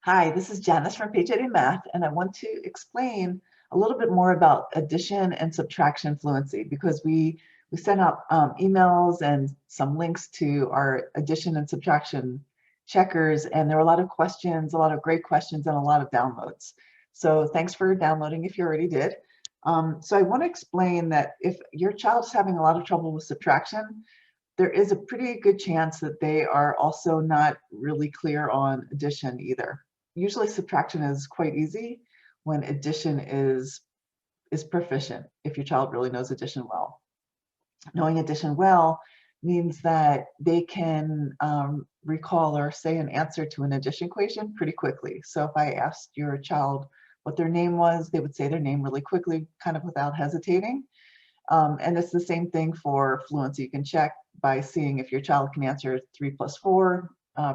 Hi, this is Janice from Page 80 Math, and I want to explain a little bit more about addition and subtraction fluency because we sent out emails and some links to our addition and subtraction checkers, and there were a lot of questions, a lot of great questions, and a lot of downloads. So thanks for downloading if you already did. So I want to explain that if your child is having a lot of trouble with subtraction, there is a pretty good chance that they are also not really clear on addition either. Usually subtraction is quite easy when addition is proficient, if your child really knows addition well. Knowing addition well means that they can recall or say an answer to an addition equation pretty quickly. So if I asked your child what their name was, they would say their name really quickly, kind of without hesitating. And it's the same thing for fluency. You can check by seeing if your child can answer 3 plus 4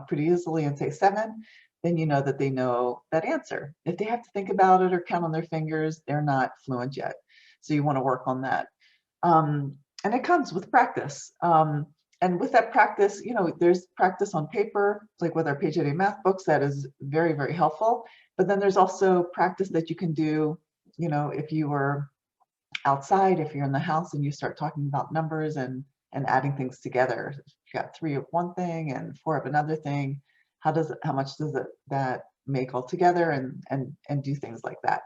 pretty easily and say 7, then you know that they know that answer. If they have to think about it or count on their fingers, they're not fluent yet. So you want to work on that. And it comes with practice. And with that practice, you know, there's practice on paper, like with our Page 80 math books, that is very, very helpful. But then there's also practice that you can do, you know, if you were outside, if you're in the house and you start talking about numbers and adding things together. If you got 3 of one thing and 4 of another thing, how much does that make all together, and do things like that.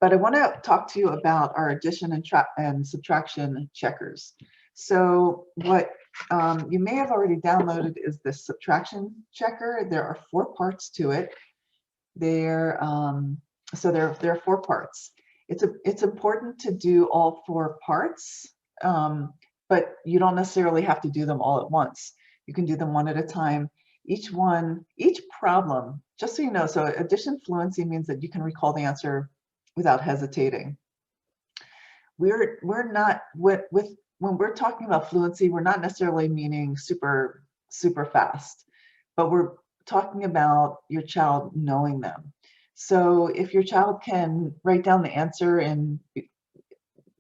But I want to talk to you about our addition and subtraction checkers. So what you may have already downloaded is this subtraction checker. There are 4 parts to it. There are 4 parts. It's important to do all 4 parts, but you don't necessarily have to do them all at once. You can do them one at a time. Each problem, just so you know, so addition fluency means that you can recall the answer without hesitating. We're not when we're talking about fluency, we're not necessarily meaning super fast, but we're talking about your child knowing them. So if your child can write down the answer in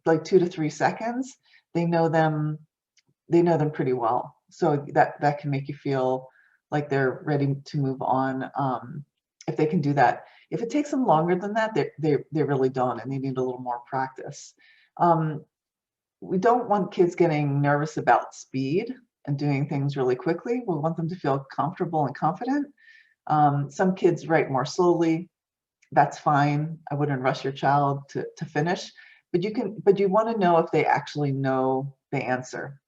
like 2 to 3 seconds, they know them pretty well. So that can make you feel like they're ready to move on. If they can do that. If it takes them longer than that, they really don't, and they need a little more practice. We don't want kids getting nervous about speed and doing things really quickly. We want them to feel comfortable and confident. Some kids write more slowly. That's fine. I wouldn't rush your child to finish, but you want to know if they actually know the answer.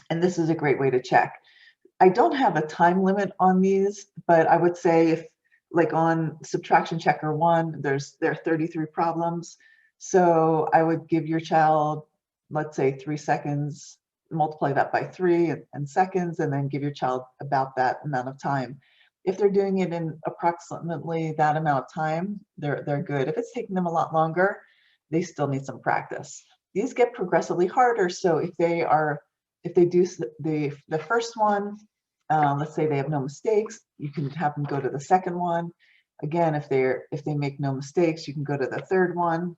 And this is a great way to check. I don't have a time limit on these, but I would say if, like on Subtraction Checker 1, there are 33 problems. So I would give your child, let's say 3 seconds, multiply that by 3 and seconds, and then give your child about that amount of time. If they're doing it in approximately that amount of time, they're good. If it's taking them a lot longer, they still need some practice. These get progressively harder. So if they do the first one, let's say they have no mistakes, you can have them go to the second one. Again, if they make no mistakes, you can go to the third one.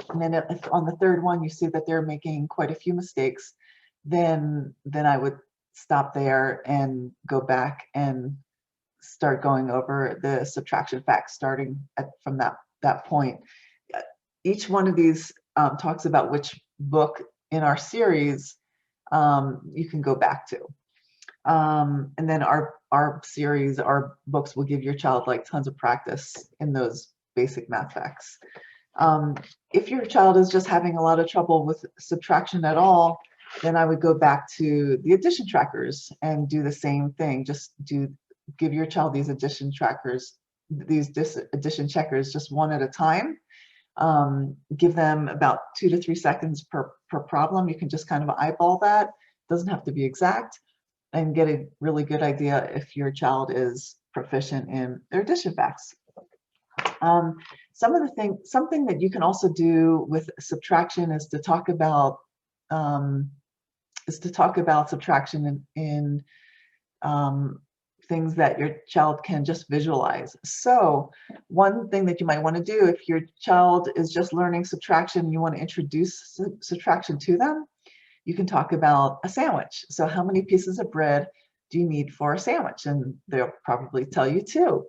And then if on the third one you see that they're making quite a few mistakes, then I would stop there and go back and start going over the subtraction facts starting from that point. Each one of these talks about which book in our series you can go back to. And then our series, our books will give your child like tons of practice in those basic math facts. If your child is just having a lot of trouble with subtraction at all, then I would go back to the addition trackers and do the same thing. Give your child these addition trackers, these addition checkers, just one at a time. Give them about 2 to 3 seconds per problem. You can just kind of eyeball that. It doesn't have to be exact, and get a really good idea if your child is proficient in their addition facts. Something that you can also do with subtraction is to talk about subtraction in things that your child can just visualize. So one thing that you might want to do if your child is just learning subtraction, you want to introduce subtraction to them, you can talk about a sandwich. So how many pieces of bread do you need for a sandwich? And they'll probably tell you 2.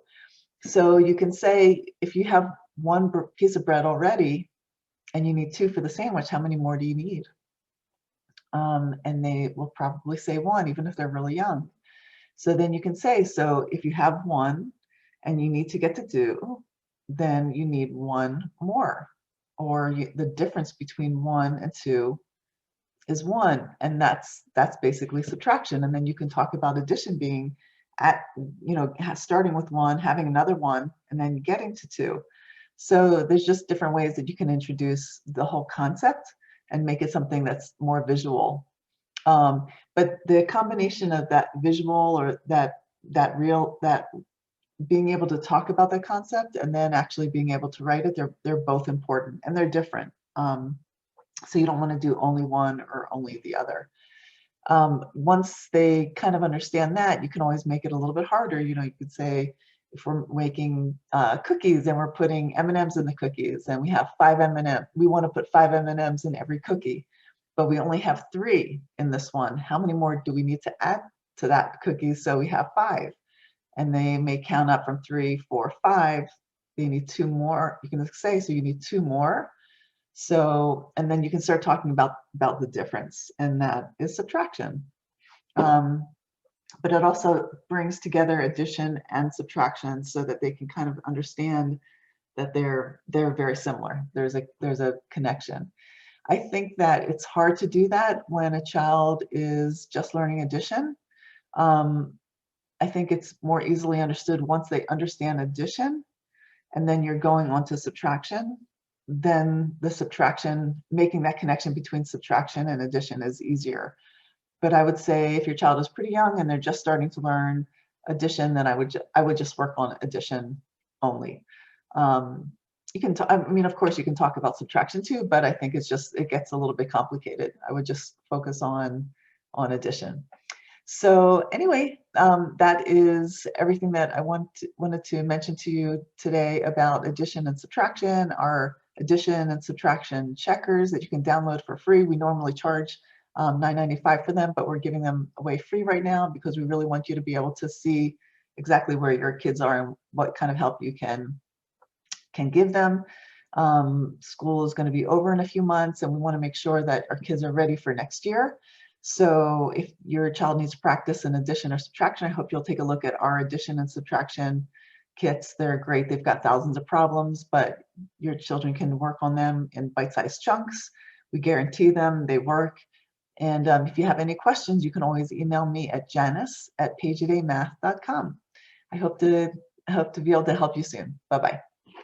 So you can say, if you have one piece of bread already and you need 2 for the sandwich, how many more do you need? And they will probably say 1, even if they're really young. So then you can say, so if you have 1 and you need to get to 2, then you need 1 more. Or the difference between 1 and 2 is 1, and that's basically subtraction. And then you can talk about addition being starting with 1, having another 1, and then getting to 2. So there's just different ways that you can introduce the whole concept and make it something that's more visual. But the combination of that visual, or that being able to talk about the concept and then actually being able to write it, they're both important, and they're different. So you don't want to do only one or only the other. Once they kind of understand that, you can always make it a little bit harder. You could say, if we're making cookies and we're putting M&Ms in the cookies, and we have 5 M&Ms, we want to put 5 M&Ms in every cookie, but we only have 3 in this one. How many more do we need to add to that cookie so we have 5? And they may count up from 3, 4, 5. They need 2 more. You can say, so you need 2 more. So, and then you can start talking about the difference, and that is subtraction. But it also brings together addition and subtraction so that they can kind of understand that they're very similar. There's a connection. I think that it's hard to do that when a child is just learning addition. I think it's more easily understood once they understand addition, and then you're going on to subtraction. Then the subtraction, making that connection between subtraction and addition is easier. But I would say if your child is pretty young and they're just starting to learn addition, then I would just work on addition only. You can, I mean, of course, you can talk about subtraction too, but I think it gets a little bit complicated. I would just focus on addition. So anyway, that is everything that I wanted to mention to you today about addition and subtraction. Our addition and subtraction checkers that you can download for free. We normally charge $9.95 for them, but we're giving them away free right now because we really want you to be able to see exactly where your kids are and what kind of help you can give them. School is going to be over in a few months, and we want to make sure that our kids are ready for next year. So if your child needs practice in addition or subtraction, I hope you'll take a look at our addition and subtraction kits. They're great. They've got thousands of problems, but your children can work on them in bite-sized chunks. We guarantee them, they work. And if you have any questions, you can always email me at janice@pagetodaymath.com. I hope to be able to help you soon. Bye-bye.